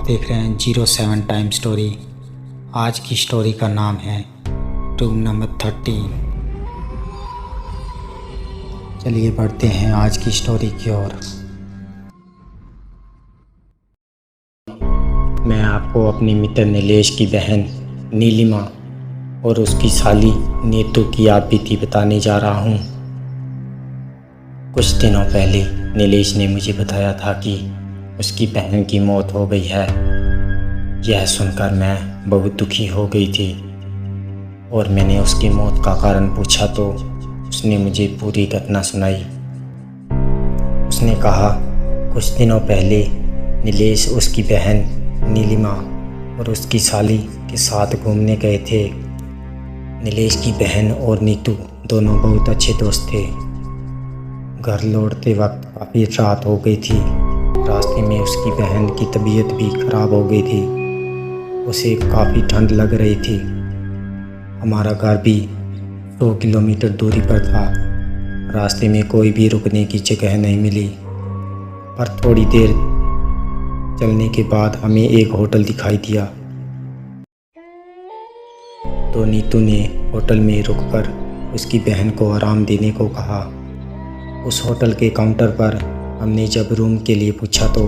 देख रहे हैं 07 टाइम स्टोरी। आज की स्टोरी का नाम है रूम नंबर 13। चलिए बढ़ते हैं आज की स्टोरी की ओर। मैं आपको अपने मित्र नीलेश की बहन नीलिमा और उसकी साली नीतू की आप बीती बताने जा रहा हूँ। कुछ दिनों पहले नीलेश ने मुझे बताया था कि उसकी बहन की मौत हो गई है। यह सुनकर मैं बहुत दुखी हो गई थी और मैंने उसकी मौत का कारण पूछा तो उसने मुझे पूरी घटना सुनाई। उसने कहा कुछ दिनों पहले नीलेश उसकी बहन नीलिमा और उसकी साली के साथ घूमने गए थे। नीलेश की बहन और नीतू दोनों बहुत अच्छे दोस्त थे। घर लौटते वक्त काफ़ी रात हो गई थी। रास्ते में उसकी बहन की तबीयत भी ख़राब हो गई थी। उसे काफ़ी ठंड लग रही थी। हमारा घर भी 100 किलोमीटर दूरी पर था। रास्ते में कोई भी रुकने की जगह नहीं मिली, पर थोड़ी देर चलने के बाद हमें एक होटल दिखाई दिया। तो नीतू ने होटल में रुककर उसकी बहन को आराम देने को कहा। उस होटल के काउंटर पर हमने जब रूम के लिए पूछा तो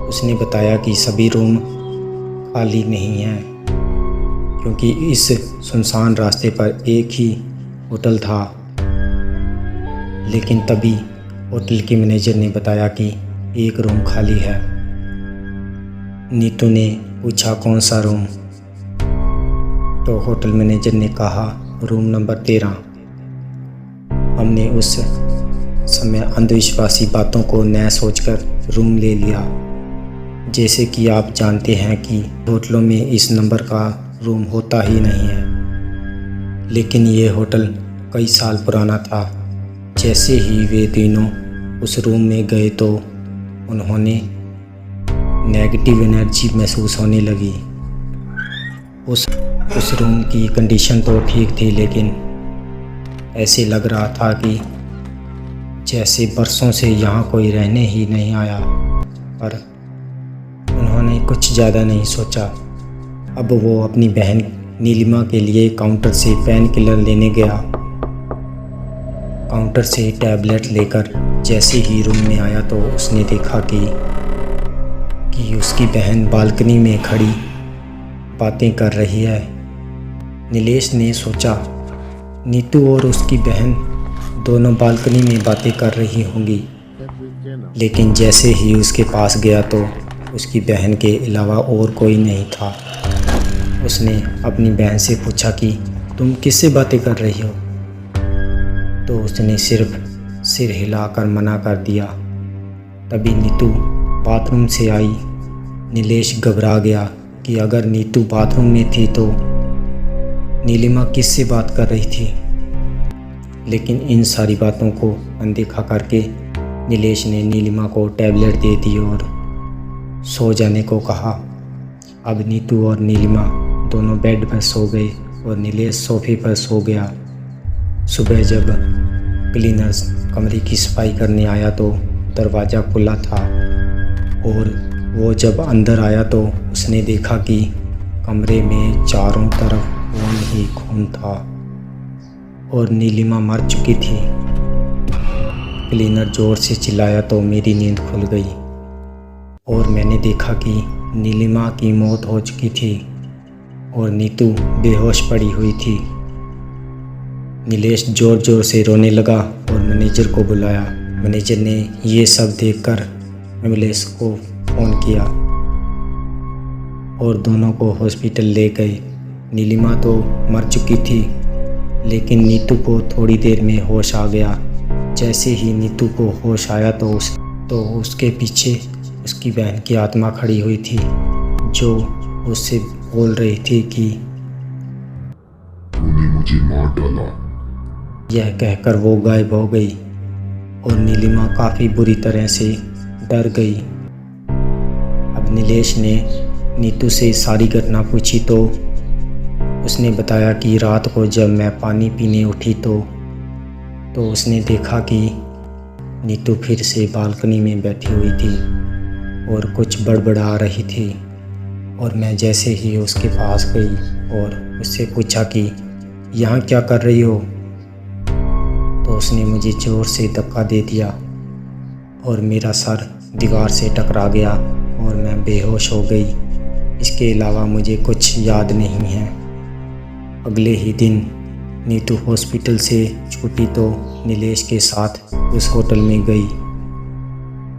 उसने बताया कि सभी रूम खाली नहीं हैं, क्योंकि इस सुनसान रास्ते पर एक ही होटल था। लेकिन तभी होटल के मैनेजर ने बताया कि एक रूम खाली है। नीतू ने पूछा कौन सा रूम, तो होटल मैनेजर ने कहा रूम नंबर 13। हमने उस समय अंधविश्वासी बातों को न सोचकर रूम ले लिया। जैसे कि आप जानते हैं कि होटलों में इस नंबर का रूम होता ही नहीं है। लेकिन ये होटल कई साल पुराना था। जैसे ही वे तीनों उस रूम में गए तो उन्होंने नेगेटिव एनर्जी महसूस होने लगी। उस रूम की कंडीशन तो ठीक थी, लेकिन ऐसे लग रहा था कि जैसे बरसों से यहाँ कोई रहने ही नहीं आया। पर उन्होंने कुछ ज़्यादा नहीं सोचा। अब वो अपनी बहन नीलिमा के लिए काउंटर से पेन किलर लेने गया। काउंटर से टैबलेट लेकर जैसे ही रूम में आया तो उसने देखा कि उसकी बहन बालकनी में खड़ी बातें कर रही है। नीलेश ने सोचा नीतू और उसकी बहन दोनों बालकनी में बातें कर रही होंगी। लेकिन जैसे ही उसके पास गया तो उसकी बहन के अलावा और कोई नहीं था। उसने अपनी बहन से पूछा कि तुम किससे बातें कर रही हो, तो उसने सिर्फ सिर हिलाकर मना कर दिया। तभी नीतू बाथरूम से आई। नीलेश घबरा गया कि अगर नीतू बाथरूम में थी तो नीलिमा किससे बात कर रही थी। लेकिन इन सारी बातों को अनदेखा करके नीलेश ने नीलिमा को टैबलेट दे दी और सो जाने को कहा। अब नीतू और नीलिमा दोनों बेड पर सो गए और नीलेश सोफे पर सो गया। सुबह जब क्लीनर्स कमरे की सफाई करने आया तो दरवाज़ा खुला था और वो जब अंदर आया तो उसने देखा कि कमरे में चारों तरफ खून ही खून था और नीलिमा मर चुकी थी। क्लीनर ज़ोर से चिल्लाया तो मेरी नींद खुल गई और मैंने देखा कि नीलिमा की मौत हो चुकी थी और नीतू बेहोश पड़ी हुई थी। नीलेश ज़ोर ज़ोर से रोने लगा और मैनेजर को बुलाया। मैनेजर ने ये सब देखकर एम्बुलेंस को फ़ोन किया और दोनों को हॉस्पिटल ले गए। नीलिमा तो मर चुकी थी, लेकिन नीतू को थोड़ी देर में होश आ गया। जैसे ही नीतू को होश आया तो उसके पीछे उसकी बहन की आत्मा खड़ी हुई थी, जो उससे बोल रही थी कि तूने मुझे मार डाला। यह कहकर वो गायब हो गई और नीलिमा काफ़ी बुरी तरह से डर गई। अब नीलेश ने नीतू से सारी घटना पूछी तो उसने बताया कि रात को जब मैं पानी पीने उठी तो उसने देखा कि नीतू फिर से बालकनी में बैठी हुई थी और कुछ बड़बड़ा रही थी और मैं जैसे ही उसके पास गई और उससे पूछा कि यहाँ क्या कर रही हो, तो उसने मुझे ज़ोर से धक्का दे दिया और मेरा सर दीवार से टकरा गया और मैं बेहोश हो गई। इसके अलावा मुझे कुछ याद नहीं है। अगले ही दिन नीतू हॉस्पिटल से छूटी तो नीलेश के साथ उस होटल में गई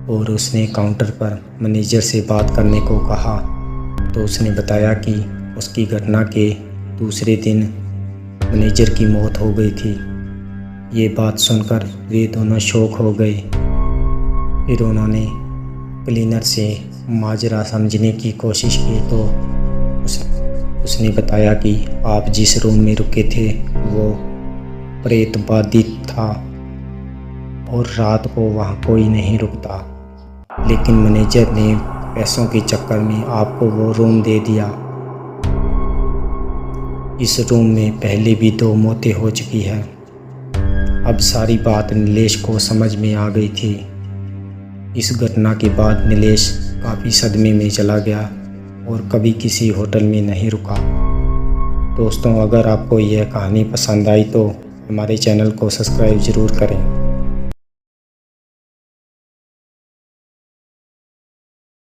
और उसने काउंटर पर मैनेजर से बात करने को कहा तो उसने बताया कि उसकी घटना के दूसरे दिन मैनेजर की मौत हो गई थी। ये बात सुनकर वे दोनों शॉक हो गए। फिर उन्होंने क्लीनर से माजरा समझने की कोशिश की तो उसने बताया कि आप जिस रूम में रुके थे वो प्रेत बाधित था और रात को वहाँ कोई नहीं रुकता, लेकिन मैनेजर ने पैसों के चक्कर में आपको वो रूम दे दिया। इस रूम में पहले भी 2 मौतें हो चुकी हैं। अब सारी बात नीलेश को समझ में आ गई थी। इस घटना के बाद नीलेश काफ़ी सदमे में चला गया और कभी किसी होटल में नहीं रुका। दोस्तों, अगर आपको यह कहानी पसंद आई तो हमारे चैनल को सब्सक्राइब ज़रूर करें।